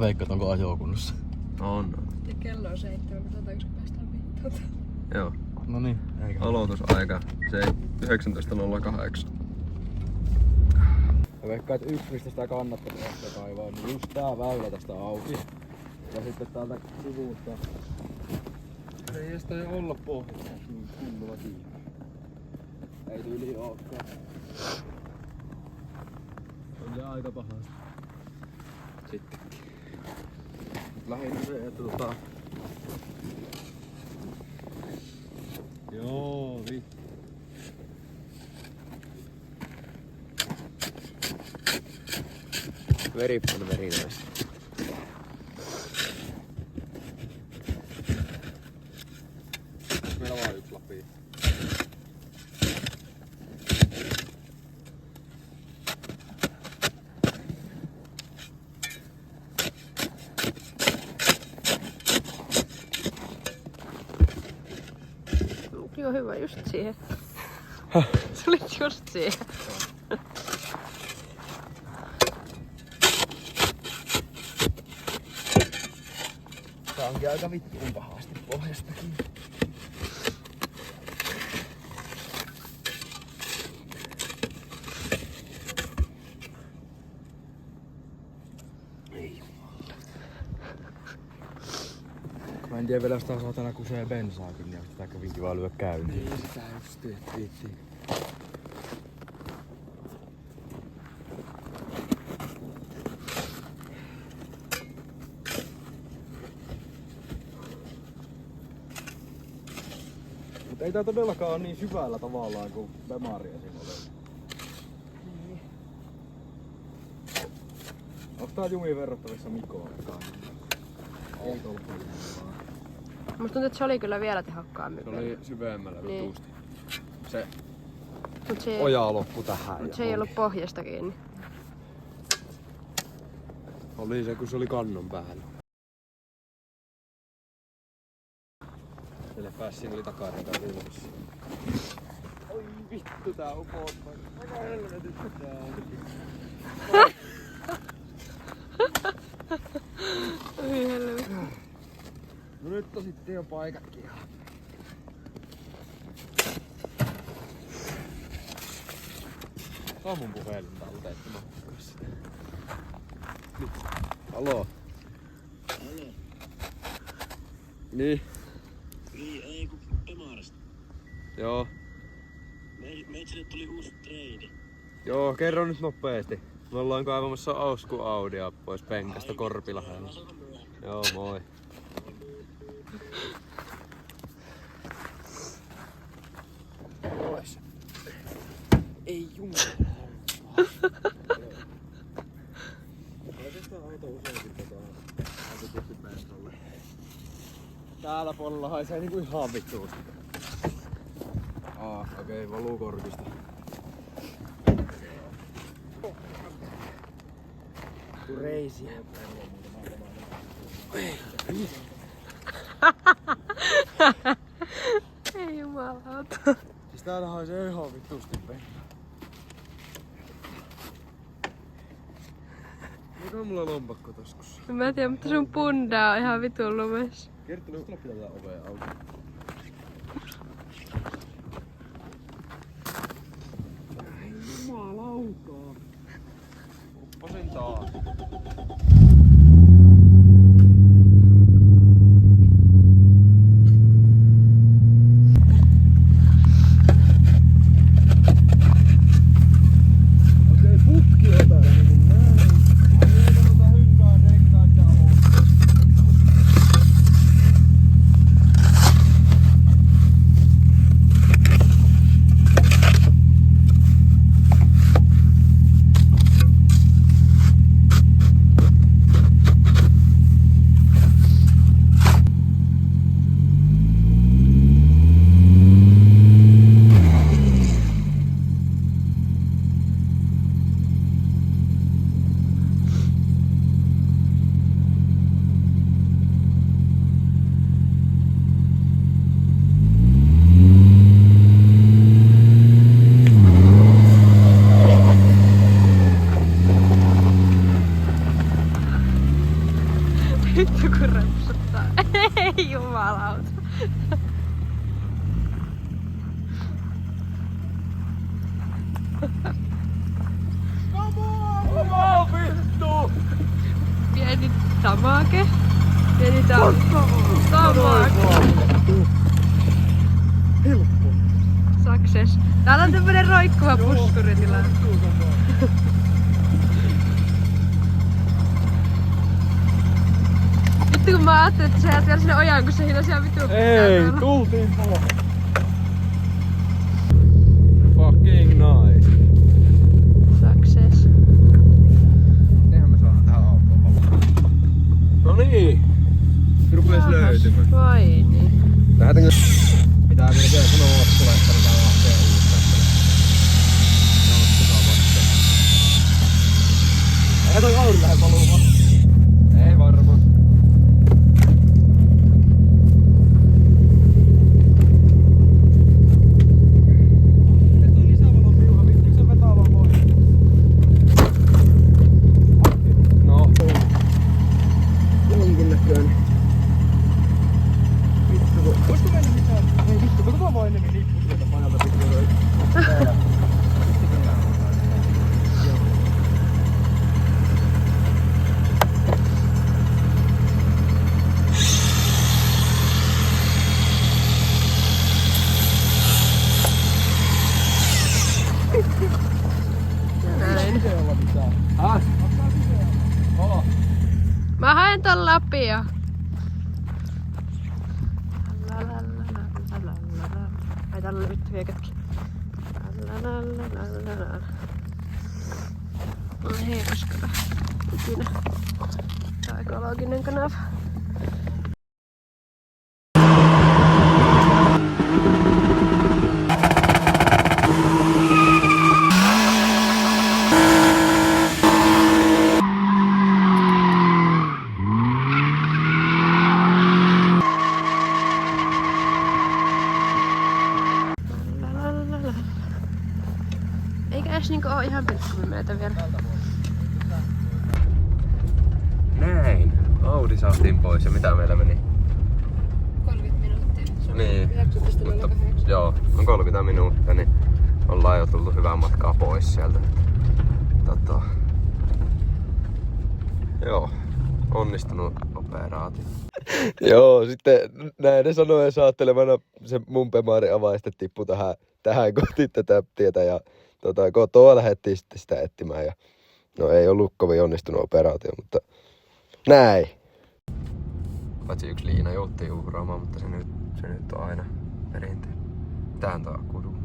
veikkaat, onko ajokunnossa? On. Ja kello on 7, katsotaanko päästään vittuuta. Joo. No niin. Aloitusaika se 19.08. Mä veikkaan, että yksi mistä sitä kannattaa kaivaa, niin just tää väylä tästä auki. Ja sitten täältä sivuutta. Ei edes tai olla pohjassa niin kunnolla kiinni. Ei tyyli ookaan. On jää aika pahasti. Sittenkin. Lähinnä se, että Joo, vittu. Very nice. Meillä vaan yksi lappi. Joo, hyvä, just siihen. Se oli just siihen. Tää onkin aika vittuun pahasti pohjastakin. Ei jumala. Mä en tiedä vielä, jos tää saatana kusee bensaakin, niin sitä kävin kiva lyö käyntiin. Niin sitä just viittiin. Mutta ei tää todellakaan ole niin syvällä tavallaan kuin Bemari esim. oli. Onks tää jumiin verrattavissa Mikoon? Ei tolppa vaan. Musta tuntuu, että se oli kyllä vielä tehokkaammin. Se oli syvemmällä niin. vituusti. Se Mut se, oja loppu tähän. mut se ei ollut pohjasta kiinni. Oli se, kun se oli kannon päällä. Sille pääsi, siinä oli takarenkaan ilmassa. Oi vittu, tää upottaa. Mitä helvetistä tää on? Oi helvetti. No nyt on sitten jo paikatkin ihan. Saa mun puhelin talteen, että mä hukkaan sitä. Nyt. Haloo. Haloo. Niin. Ei kun Bemarista. Joo. Meitsille tuli uusi treidi. Joo, kerro nyt nopeesti. Me ollaan kaivamassa Ausku Audia pois penkasta Korpilahdella. Joo, moi. Pois. Ei jumala. Laitetaan auto useinkin autobussipestolle. Täällä puolella haisee niinku ihan vittuusti. Okei, valuu korkista. Reisiä. Ei jumalauta. Siis täällä haisee ihan vittuusti penkka. Mikä on mulla lompakko taskussa? Mä en tiedä, mutta sun pundaa on ihan vitun lumessa. Kerttu, nyt pitää tää ovea auki. Ei jumalautaa. Upposin taas. napsuttaa. Ei jumalauta. Oma vittu! Pieni tamake. Pieni tamake. Helppo. Success. Täällä on tämmönen roikkuva puskuritila. Vittu kun mä ajattelin, että sä jäät vielä sinne ojaan, kun se hilaisia vittu Ei, tultiin pois. Fucking nice. Success. Eihän me saada tähän autoon valaa. No niin. Rupes löytymään. Vai niin. Lähdetäänkö? Pitää melkein sanoa Ottulle, että pitää lähteä uudestaan. Eihän toi Auri lähde valumaan. Ei varmaan. Miten toi lisävalon piuha? Vittiinkö se vetää vaan pois? No. Jonkinnäköinen. Voisiko mennä mitään? Ei vittu, katsotaan vaan enemmän lippu sieltä pajalta pitää. Näin. Häh? Mä haen ton lapia. Ai tällä vittu viekatkin. Hei, koska ikinä. Tää on ekologinen kanava. Eikä edes niinku oo ihan pilkkupimeetä vielä. Näin. Audi saatiin pois ja mitä meillä meni? 30 minuuttia. Niin. Mutta, joo, on 30 minuuttia, niin ollaan jo tullut hyvää matkaa pois sieltä. Joo, onnistunut operaatio. Joo, sitten näiden sanojen saattelemana se mun Bemari avaiste tippui tähän kohti tätä tietä ja kotoa lähdettiin sitten sitä etsimään ja no ei ollut kovin onnistunut operaatio, mutta näin. Paitsi yksi liina jouttiin uhraamaan, mutta se nyt on aina perinteinen. Tähän tää kudu.